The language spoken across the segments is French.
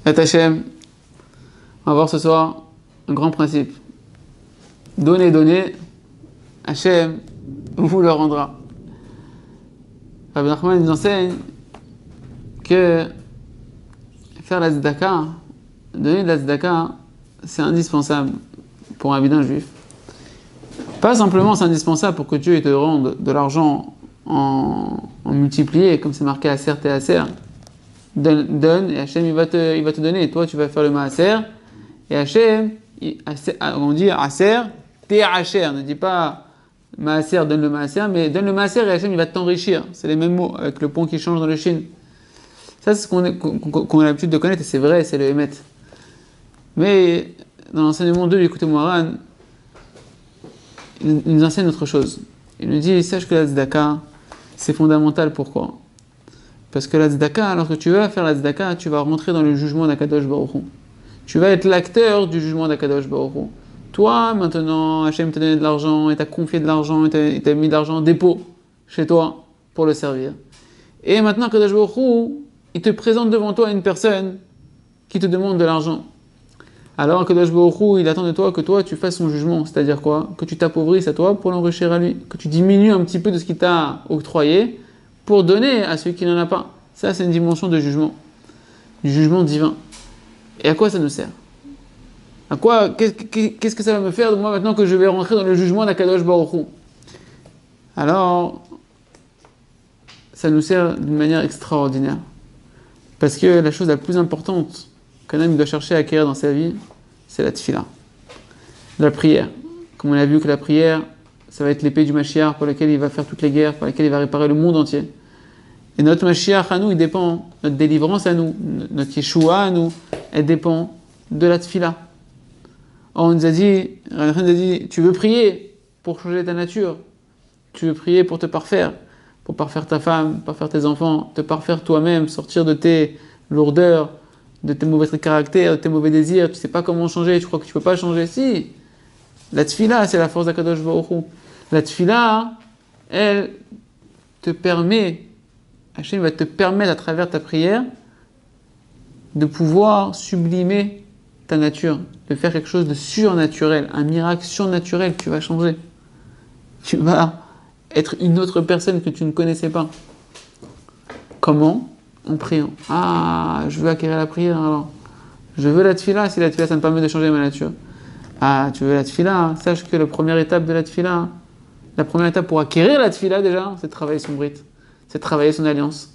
Et Hachem, on va voir ce soir un grand principe. Donnez, donnez, Hachem vous le rendra. Rabbi Nachman nous enseigne que faire la tzedaka, donner de la tzedaka, c'est indispensable pour un bidin juif. Pas simplement c'est indispensable pour que Dieu te rende de l'argent en multiplié, comme c'est marqué Aser et Aser. Donne et Hachem il va te donner. Toi tu vas faire le Maaser et Hachem, on dit Aser, t'es Hacher. Ne dis pas Maaser, donne le Maaser, mais donne le Maaser et Hachem il va t'enrichir. C'est les mêmes mots avec le point qui change dans le Shin. Ça c'est ce qu'on a l'habitude de connaître et c'est vrai, c'est le Emet. Mais dans l'enseignement de l'écoute Moharan, il nous enseigne autre chose. Il nous dit, sache que la tzedaka, c'est fondamental. Pourquoi ? Parce que la tzedaka, lorsque tu vas faire la tzedaka, tu vas rentrer dans le jugement d'Akadosh Baruch Hu. Tu vas être l'acteur du jugement d'Akadosh Baruch Hu. Toi, maintenant, Hachem t'a donné de l'argent, et t'a confié de l'argent, et t'a mis de l'argent en dépôt chez toi pour le servir. Et maintenant, Akadosh Baruch Hu, il te présente devant toi une personne qui te demande de l'argent. Alors Akadosh Baruch Hu, il attend de toi que toi tu fasses son jugement, c'est-à-dire quoi ? Que tu t'appauvrisses à toi pour l'enrichir à lui, que tu diminues un petit peu de ce qu'il t'a octroyé pour donner à celui qui n'en a pas. Ça c'est une dimension de jugement, du jugement divin. Et à quoi ça nous sert ? À quoi ? Qu'est-ce que ça va me faire de moi maintenant que je vais rentrer dans le jugement d'Akadosh Baruch Hu ? Alors, ça nous sert d'une manière extraordinaire. Parce que la chose la plus importante qu'un homme doit chercher à acquérir dans sa vie, c'est la tefila, la prière. Comme on a vu que la prière, ça va être l'épée du Mashiach pour laquelle il va faire toutes les guerres, pour laquelle il va réparer le monde entier. Et notre Mashiach à nous, il dépend, notre délivrance à nous, notre Yeshua à nous, elle dépend de la tefila. Or, on nous a dit, tu veux prier pour changer ta nature, tu veux prier pour te parfaire ta femme, parfaire tes enfants, te parfaire toi-même, sortir de tes lourdeurs, de tes mauvais caractères, de tes mauvais désirs, tu sais pas comment changer, tu crois que tu peux pas changer. Si, la tefila, c'est la force d'Akadosh Baruch Hu. La tefila, elle te permet, Hachem va te permettre à travers ta prière de pouvoir sublimer ta nature, de faire quelque chose de surnaturel, un miracle surnaturel, tu vas changer. Tu vas être une autre personne que tu ne connaissais pas. Comment ? En priant. Ah, je veux acquérir la prière alors. Je veux la tefila, si la tefila ça me permet de changer ma nature. Ah, tu veux la tefila, sache que la première étape de la tefila, la première étape pour acquérir la tefila déjà, c'est de travailler son brit, c'est de travailler son alliance,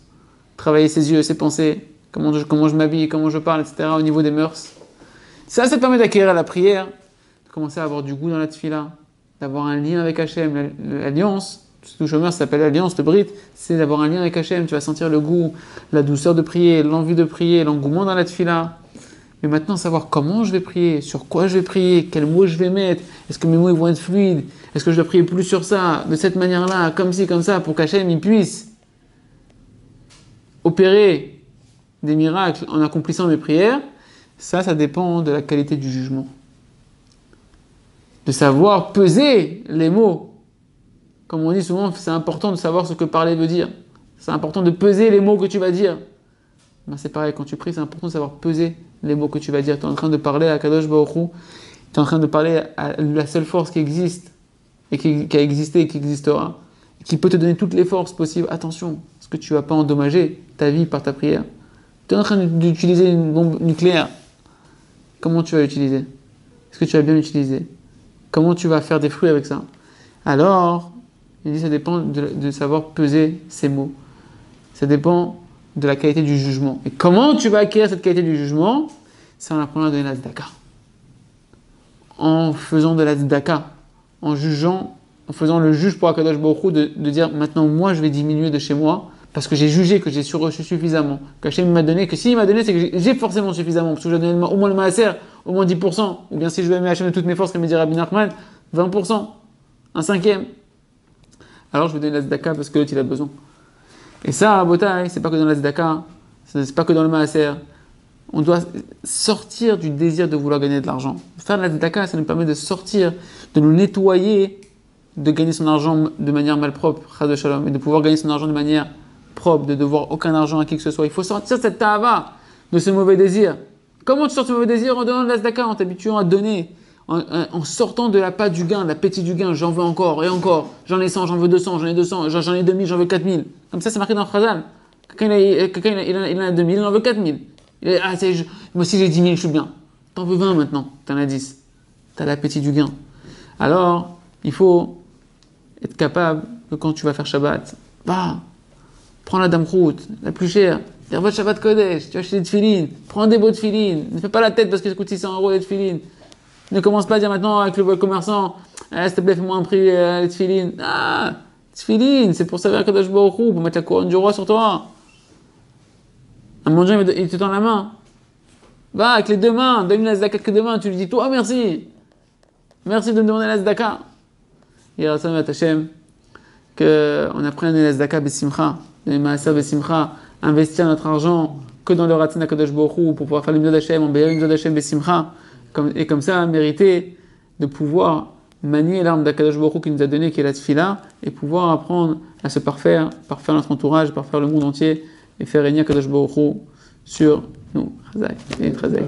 travailler ses yeux, ses pensées, comment je m'habille, comment je parle, etc. au niveau des mœurs. Ça te permet d'acquérir la prière, de commencer à avoir du goût dans la tefila, d'avoir un lien avec Hachem, l'alliance. Tout chômeur, ça s'appelle l'alliance, le brit, c'est d'avoir un lien avec Hachem, tu vas sentir le goût, la douceur de prier, l'envie de prier, l'engouement dans la tefila. Mais maintenant, savoir comment je vais prier, sur quoi je vais prier, quels mots je vais mettre, est-ce que mes mots ils vont être fluides, est-ce que je dois prier plus sur ça, de cette manière-là, comme ci, comme ça, pour qu'Hachem il puisse opérer des miracles en accomplissant mes prières, ça dépend de la qualité du jugement. De savoir peser les mots. Comme on dit souvent, c'est important de savoir ce que parler veut dire. C'est important de peser les mots que tu vas dire. Ben c'est pareil, quand tu pries, c'est important de savoir peser les mots que tu vas dire. Tu es en train de parler à Kadosh Baruch Hu, tu es en train de parler à la seule force qui existe, et qui a existé et qui existera, et qui peut te donner toutes les forces possibles. Attention, parce que tu ne vas pas endommager ta vie par ta prière. Tu es en train d'utiliser une bombe nucléaire. Comment tu vas l'utiliser ? Est-ce que tu vas bien l'utiliser ? Comment tu vas faire des fruits avec ça ? Alors, il dit ça dépend de savoir peser ces mots. Ça dépend de la qualité du jugement. Et comment tu vas acquérir cette qualité du jugement ? C'est en apprenant à donner la tzedaka. En faisant de la tzedaka. En jugeant, en faisant le juge pour Akadosh Baruch Hu de dire maintenant moi je vais diminuer de chez moi parce que j'ai jugé que j'ai reçu suffisamment. Qu'Hachem m'a donné, que s'il m'a donné c'est que j'ai forcément suffisamment. Parce que je dois donner au moins le maaser, au moins 10%. Ou bien si je veux aimer Hachem de toutes mes forces, comme me dit Rabbi Nachman, 20%. Un cinquième. Alors je vais donner la tzedaka parce que l'autre il a besoin. Et ça, à Botaï, c'est pas que dans la tzedaka, c'est pas que dans le maaser. On doit sortir du désir de vouloir gagner de l'argent. Faire de la tzedaka, ça nous permet de sortir, de nous nettoyer, de gagner son argent de manière malpropre, chas de shalom, et de pouvoir gagner son argent de manière propre, de devoir aucun argent à qui que ce soit. Il faut sortir cette ta'ava, de ce mauvais désir. Comment tu sors ton mauvais désir en donnant de la tzedaka, en t'habituant à donner, en sortant de la pâte du gain, de l'appétit du gain, j'en veux encore et encore, j'en ai 100, j'en veux 200, j'en ai 200, j'en ai 2000, j'en veux 4000. Comme ça, c'est marqué dans le Khazal. Quelqu'un il en a 2000, il en veut 4000. Moi aussi j'ai 10 000, je suis bien. T'en veux 20 maintenant, t'en as 10. T'as l'appétit du gain. Alors, il faut être capable que quand tu vas faire Shabbat, prends la Damrout, la plus chère, dire votre Shabbat Kodesh, tu vas acheter des tefilines, prends des beaux tefilines, ne fais pas la tête parce que ça coûte 600 € les tefilines. Ne commence pas à dire maintenant avec le commerçant, s'il te plaît, fais-moi un prix les tefilines. Tefilines, c'est pour servir à Kadosh Baruch Hu, pour mettre la couronne du roi sur toi. Un bon Dieu, il te tend la main. Va avec les deux mains, donne-lui la tzedaka avec les deux mains, tu lui dis, toi merci. Merci de me demander la tzedaka. Yeratzon Hashem, qu'on apprenne la tzedaka besimcha, les maaser besimcha, investir notre argent que dans le ratzon HaKadosh Baruch Hu pour pouvoir faire l'imzod Hashem, en béir l'imzod Hashem besimcha, et comme ça mériter de pouvoir manier l'arme d'Akadosh Baruch Hu qui nous a donné, qui est la tfila, et pouvoir apprendre à se parfaire notre entourage, parfaire le monde entier, et faire régner Akadosh Baruch Hu sur nous. Chazak et Chazak.